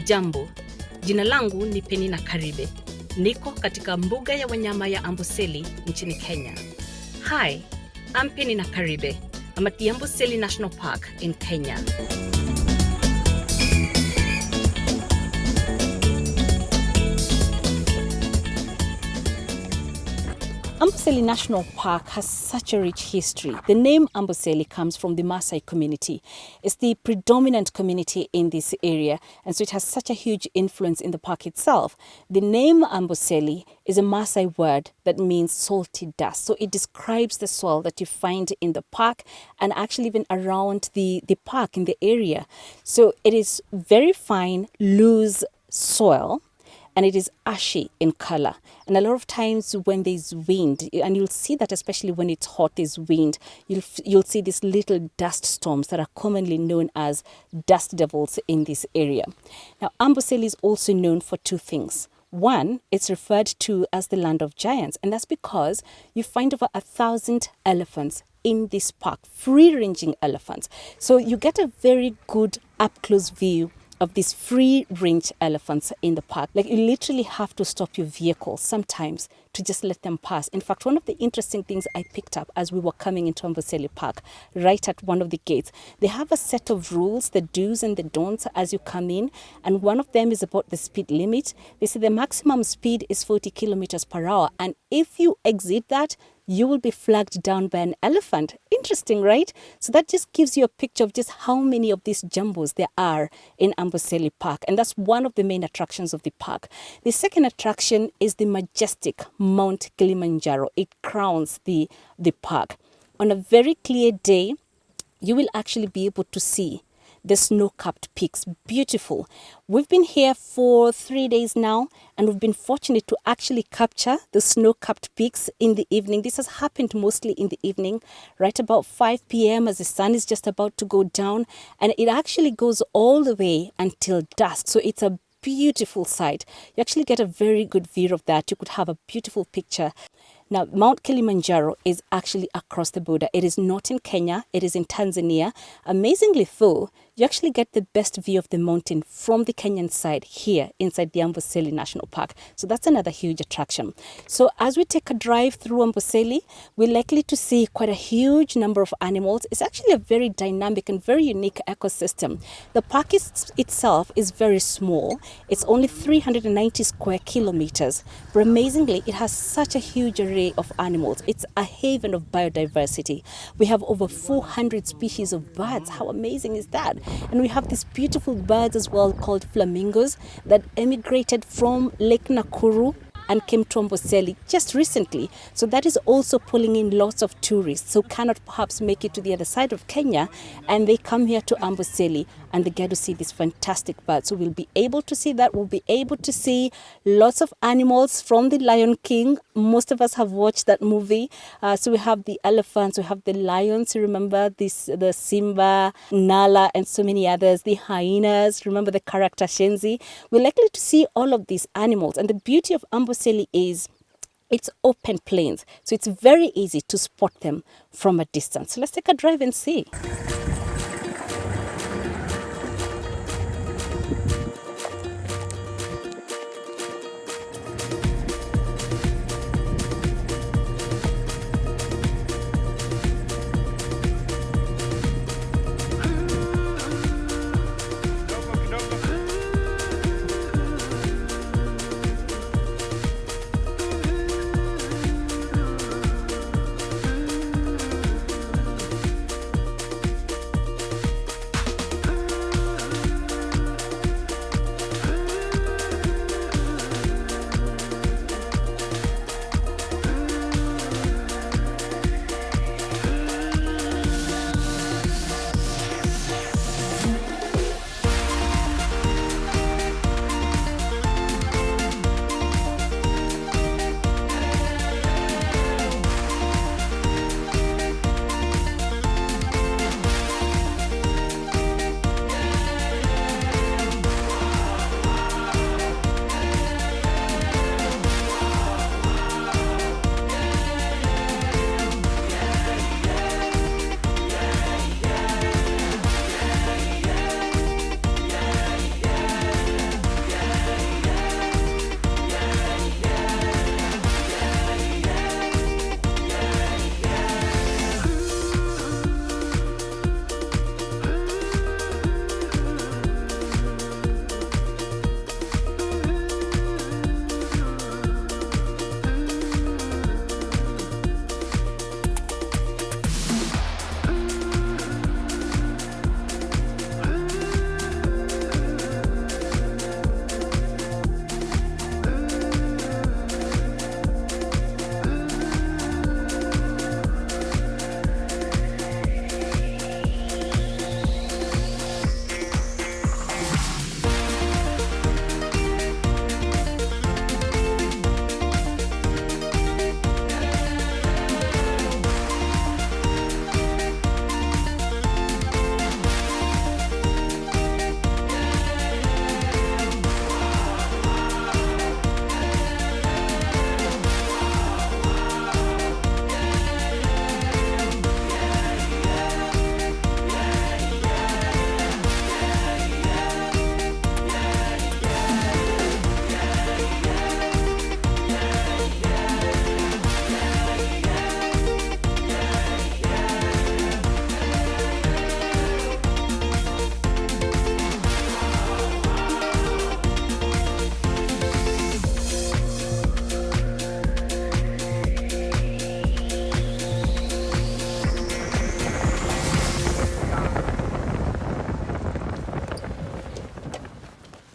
Jambo, jina langu ni Peninah Karibe. Niko katika mbuga ya wanyama ya Amboseli nchini Kenya. Hi, I'm Peninah Karibe. I'm at the Amboseli National Park in Kenya. Amboseli National Park has such a rich history. The name Amboseli comes from the Maasai community. It's the predominant community in this area, and so it has such a huge influence in the park itself. The name Amboseli is a Maasai word that means salty dust. So it describes the soil that you find in the park and actually even around the park in the area. So it is very fine, loose soil, and it is ashy in color. And a lot of times when there's wind, and you'll see that especially when it's hot, there's wind, you'll see these little dust storms that are commonly known as dust devils in this area. Now, Amboseli is also known for two things. One, it's referred to as the land of giants, and that's because you find over 1,000 elephants in this park, free-ranging elephants. So you get a very good up-close view of these free-range elephants in the park. Like, you literally have to stop your vehicle sometimes to just let them pass. In fact, one of the interesting things I picked up as we were coming into Amboseli Park, right at one of the gates, they have a set of rules, the do's and the don'ts as you come in, and one of them is about the speed limit. They say the maximum speed is 40 kilometers per hour, and if you exceed that, you will be flagged down by an elephant. Interesting, right? So that just gives you a picture of just how many of these jumbos there are in Amboseli Park. And that's one of the main attractions of the park. The second attraction is the majestic Mount Kilimanjaro. It crowns the park. On a very clear day, you will actually be able to see the snow-capped peaks. Beautiful. We've been here for 3 days now, and we've been fortunate to actually capture the snow-capped peaks in the evening. This has happened mostly in the evening, right about 5 p.m. as the sun is just about to go down, and it actually goes all the way until dusk. So it's a beautiful sight. You actually get a very good view of that. You could have a beautiful picture. Now, Mount Kilimanjaro is actually across the border. It is not in Kenya, it is in Tanzania. Amazingly though, you actually get the best view of the mountain from the Kenyan side here inside the Amboseli National Park. So that's another huge attraction. So as we take a drive through Amboseli, we're likely to see quite a huge number of animals. It's actually a very dynamic and very unique ecosystem. The park itself is very small. It's only 390 square kilometers, but amazingly, it has such a huge array of animals. It's a haven of biodiversity. We have over 400 species of birds. How amazing is that? And we have these beautiful birds as well called flamingos that emigrated from Lake Nakuru and came to Amboseli just recently. So that is also pulling in lots of tourists who cannot perhaps make it to the other side of Kenya, and they come here to Amboseli and they get to see this fantastic bird. So we'll be able to see that. We'll be able to see lots of animals from the Lion King. Most of us have watched that movie. So we have the elephants, we have the lions, you remember this, the Simba, Nala, and so many others, the hyenas, remember the character Shenzi. We're likely to see all of these animals, and the beauty of Amboseli is it's open plains, so it's very easy to spot them from a distance. So let's take a drive and see.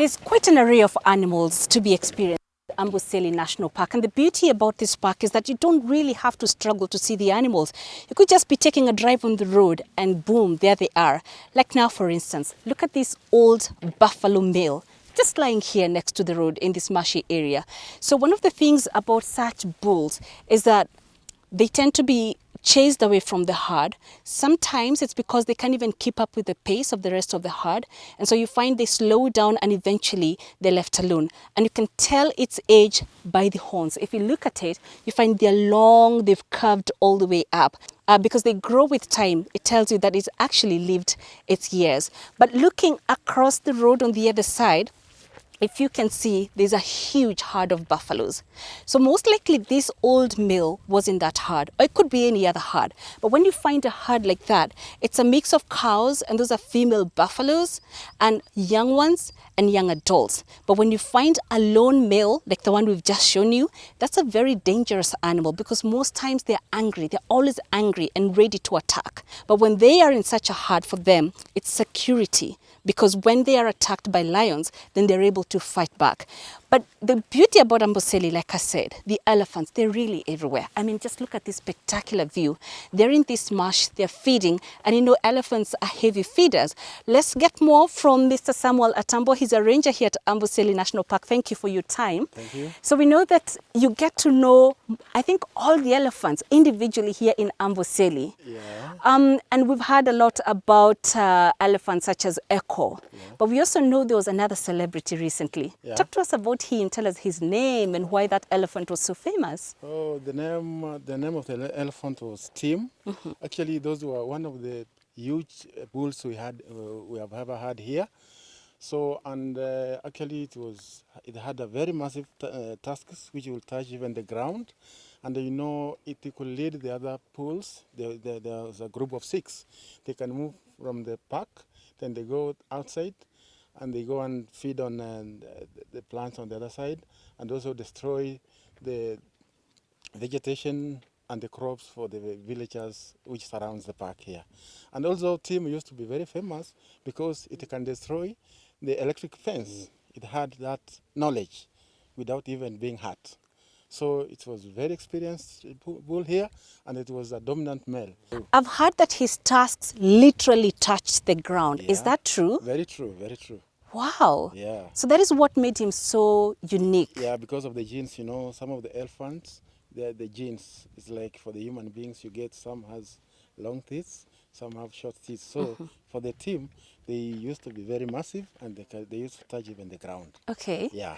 There's quite an array of animals to be experienced at Amboseli National Park. And the beauty about this park is that you don't really have to struggle to see the animals. You could just be taking a drive on the road and boom, there they are. Like now, for instance, look at this old buffalo male just lying here next to the road in this marshy area. So one of the things about such bulls is that they tend to be chased away from the herd. Sometimes it's because they can't even keep up with the pace of the rest of the herd. And so you find they slow down and eventually they're left alone. And you can tell its age by the horns. If you look at it, you find they're long, they've curved all the way up. Because they grow with time, it tells you that it's actually lived its years. But looking across the road on the other side, if you can see, there's a huge herd of buffaloes. So most likely this old male was in that herd, or it could be any other herd. But when you find a herd like that, it's a mix of cows, and those are female buffaloes, and young ones and young adults. But when you find a lone male, like the one we've just shown you, that's a very dangerous animal because most times they're angry. They're always angry and ready to attack. But when they are in such a herd, for them, it's security. Because when they are attacked by lions, then they're able to fight back. But the beauty about Amboseli, like I said, the elephants, they're really everywhere. I mean, just look at this spectacular view. They're in this marsh, they're feeding, and you know elephants are heavy feeders. Let's get more from Mr. Samuel Atambo. He's a ranger here at Amboseli National Park. Thank you for your time. Thank you. So we know that you get to know, I think, all the elephants individually here in Amboseli. Yeah. And we've heard a lot about elephants such as Echo. Yeah. But we also know there was another celebrity recently. Yeah. Talk to us about him. Tell us his name and why that elephant was so famous. Oh, the name of the elephant was Tim. Actually, those were one of the huge bulls we have ever had here. So, and actually it had a very massive tusks which will touch even the ground. And you know, it could lead the other bulls. There's a group of 6. They can move from the park, then they go outside, and they go and feed on the plants on the other side, and also destroy the vegetation and the crops for the villagers which surrounds the park here. And also Tim used to be very famous because it can destroy the electric fence. It had that knowledge without even being hurt. So it was very experienced bull here, and it was a dominant male. I've heard that his tusks literally touched the ground. Yeah. Is that true? Very true, very true. Wow. Yeah. So that is what made him so unique. Yeah, because of the genes, you know, some of the elephants, the genes, it's like for the human beings, you get some has long teeth, some have short teeth. So for the team, they used to be very massive, and they used to touch even the ground. Okay. Yeah.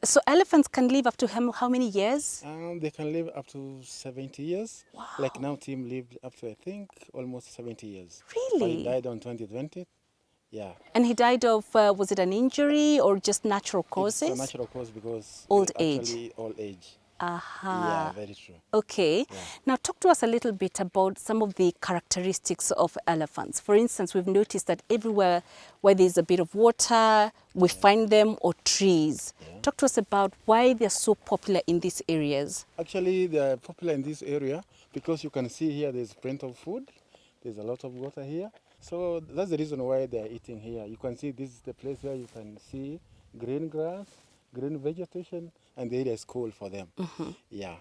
So elephants can live up to how many years? They can live up to 70 years. Wow. Like now, Tim lived up to, I think, almost 70 years. Really? But he died on 2020. Yeah. And he died of, was it an injury or just natural causes? It's a natural cause because Old actually age. old age. Aha. Yeah, very true. Okay. Yeah. Now talk to us a little bit about some of the characteristics of elephants. For instance, we've noticed that everywhere where there's a bit of water, we find them, or trees. Yeah. Talk to us about why they're so popular in these areas. Actually, they're popular in this area because you can see here there's plenty of food. There's a lot of water here. So that's the reason why they're eating here. You can see this is the place where you can see green grass, green vegetation, and the area is cool for them. Yeah.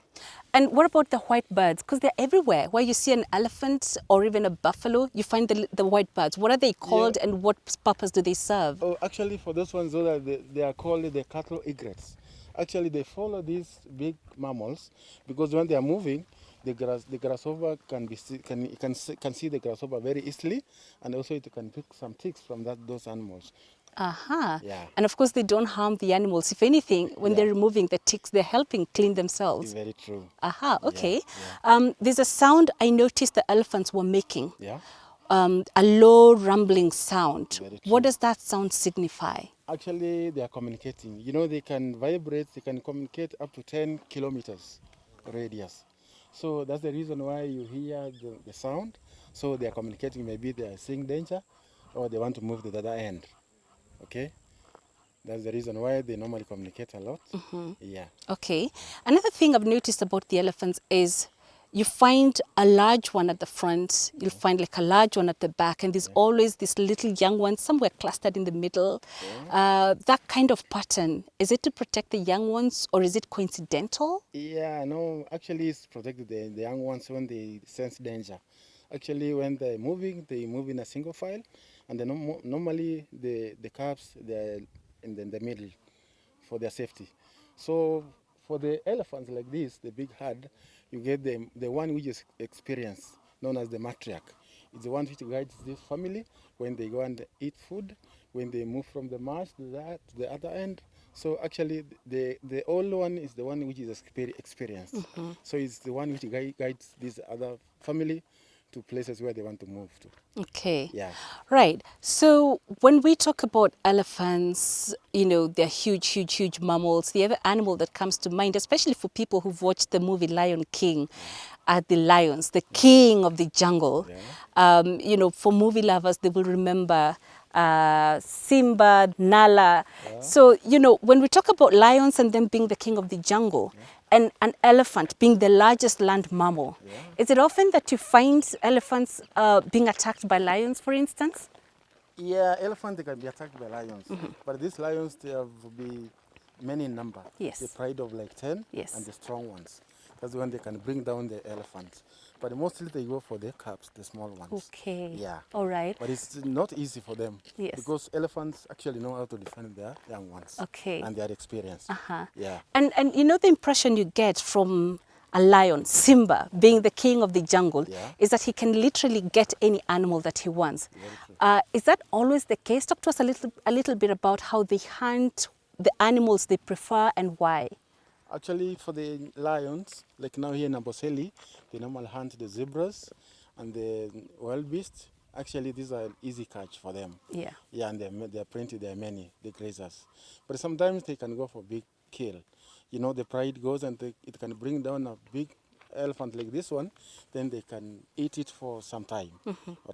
And what about the white birds? Because they're everywhere. Where you see an elephant or even a buffalo, you find the white birds. What are they called, and what purpose do they serve? Oh, actually, for those ones, they are called the cattle egrets. Actually, they follow these big mammals because when they are moving, the grasshopper can see the grasshopper very easily, and also it can pick some ticks from those animals. Aha. Yeah. And of course, they don't harm the animals. If anything, when they're removing the ticks, they're helping clean themselves. Very true. Aha, okay. Yeah. There's a sound I noticed the elephants were making. Yeah. A low rumbling sound. Very What true. does that sound signify? Actually, they are communicating. You know, they can vibrate, they can communicate up to 10 kilometers radius. So that's the reason why you hear the sound. So they are communicating. Maybe they are seeing danger, or they want to move to the other end. Okay? That's the reason why they normally communicate a lot. Yeah. Okay. Another thing I've noticed about the elephants is you find a large one at the front, you'll find like a large one at the back, and there's always this little young one somewhere clustered in the middle. That kind of pattern, is it to protect the young ones or is it coincidental? Yeah, no, actually it's protected the young ones when they sense danger. Actually, when they move in a single file, and then normally the calves, they're in the middle for their safety. So for the elephants like this, the big herd, you get the one which is experienced, known as the matriarch. It's the one which guides this family when they go and eat food, when they move from the marsh to the other end. So actually, the old one is the one which is experienced. So it's the one which guides this other family to places where they want to move to. Okay. Yeah. Right. So when we talk about elephants, you know, they're huge, huge, huge mammals. The other animal that comes to mind, especially for people who've watched the movie Lion King, are the lions, the king of the jungle. You know, for movie lovers, they will remember Simba, Nala. So, you know, when we talk about lions and them being the king of the jungle, and an elephant being the largest land mammal, is it often that you find elephants being attacked by lions, for instance? Yeah, elephants they can be attacked by lions, but these lions they have be many in number. Yes. The pride of like 10, Yes. and the strong ones. That's when they can bring down the elephants. But mostly they go for their cubs, the small ones. Okay. Yeah. All right. But it's not easy for them. Yes. Because elephants actually know how to defend their young ones. Okay. And their experience. Yeah. And you know, the impression you get from a lion, Simba, being the king of the jungle, is that he can literally get any animal that he wants. Is that always the case? Talk to us a little bit about how they hunt the animals they prefer and why. Actually, for the lions, like now here in Amboseli, they normally hunt the zebras and the wild beasts. Actually, these are easy catch for them. Yeah. Yeah, and they're plenty, there are many, the grazers. But sometimes they can go for big kill. You know, the pride goes and it can bring down a big elephant like this one, then they can eat it for some time,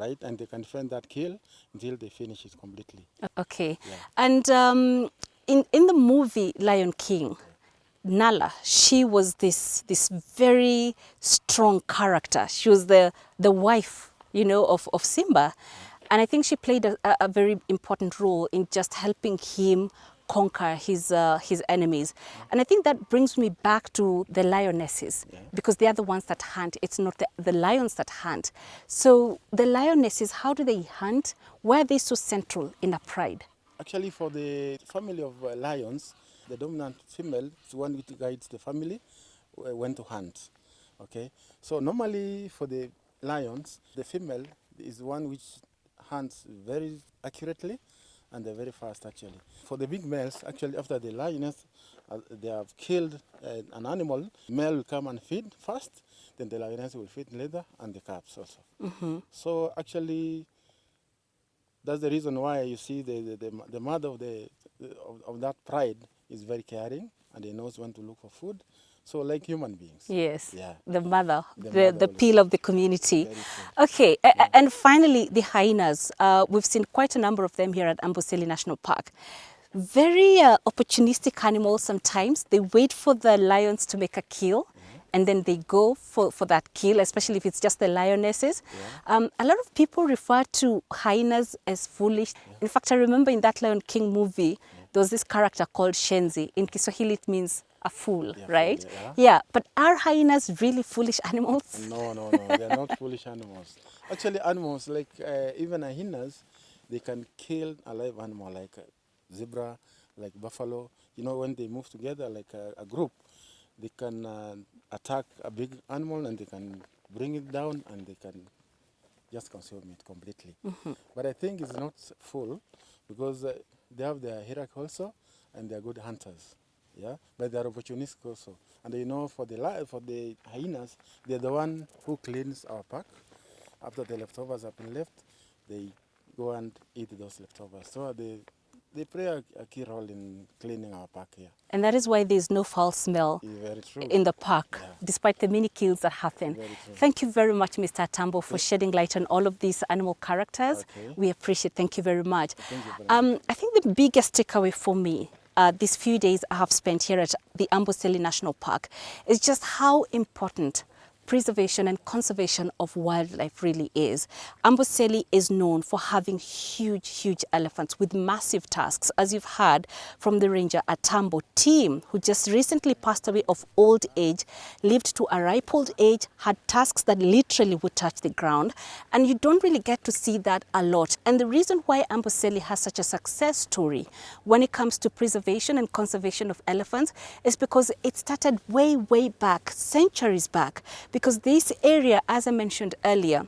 right? And they can defend that kill until they finish it completely. Okay. Yeah. And in the movie Lion King, Nala, she was this very strong character. She was the wife, you know, of Simba. And I think she played a very important role in just helping him conquer his enemies. And I think that brings me back to the lionesses, because they are the ones that hunt. It's not the lions that hunt. So the lionesses, how do they hunt? Why are they so central in a pride? Actually, for the family of lions, the dominant female is the one which guides the family when to hunt. Okay, so normally for the lions, the female is the one which hunts very accurately and they're very fast actually. For the big males, actually after the lioness, they have killed an animal, male will come and feed first, then the lioness will feed later, and the calves also. So actually, that's the reason why you see the mother of that pride is very caring and he knows when to look for food. So like human beings. Yes, Yeah. the mother, The the mother peel of the community. Very true. Okay, and finally, the hyenas. We've seen quite a number of them here at Amboseli National Park. Very opportunistic animals sometimes. They wait for the lions to make a kill, and then they go for that kill, especially if it's just the lionesses. A lot of people refer to hyenas as foolish. In fact, I remember in that Lion King movie, there was this character called Shenzi. In Kiswahili, it means a fool, right? Fool, Yeah, but are hyenas really foolish animals? No, they're not foolish animals. Actually, animals like even hyenas, they can kill a live animal like a zebra, like buffalo. You know, when they move together like a group, they can attack a big animal and they can bring it down and they can just consume it completely. But I think it's not full because they have their hierarchy also and they're good hunters. Yeah, but they're opportunistic also. And you know, for the hyenas, they're the one who cleans our park. After the leftovers have been left, they go and eat those leftovers. So they play a key role in cleaning our park here. And that is why there's no foul smell Very true. in the park, despite the many kills that happen. Very true. Thank you very much, Mr. Atambo, for shedding light on all of these animal characters. Okay. We appreciate it. Thank you very much. Thank you very much. I think the biggest takeaway for me these few days I have spent here at the Amboseli National Park is just how important preservation and conservation of wildlife really is. Amboseli is known for having huge elephants with massive tusks, as you've heard from the ranger Atambo team, who just recently passed away of old age, lived to a ripe old age, had tusks that literally would touch the ground, and you don't really get to see that a lot. And the reason why Amboseli has such a success story when it comes to preservation and conservation of elephants is because it started way back, centuries back, because this area, as I mentioned earlier,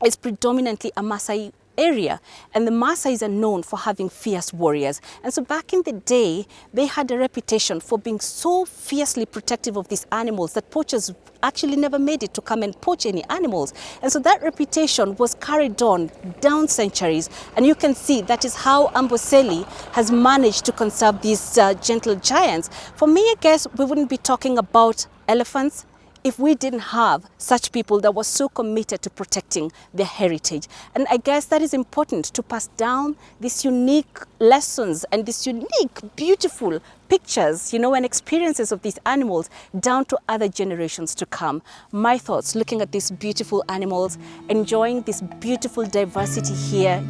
is predominantly a Maasai area, and the Maasais are known for having fierce warriors. And so back in the day, they had a reputation for being so fiercely protective of these animals that poachers actually never made it to come and poach any animals. And so that reputation was carried on down centuries, and you can see that is how Amboseli has managed to conserve these gentle giants. For me, I guess we wouldn't be talking about elephants if we didn't have such people that were so committed to protecting their heritage. And I guess that is important, to pass down these unique lessons and these unique, beautiful pictures, and experiences of these animals down to other generations to come. My thoughts looking at these beautiful animals, enjoying this beautiful diversity here,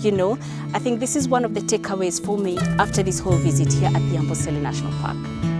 I think this is one of the takeaways for me after this whole visit here at the Amboseli National Park.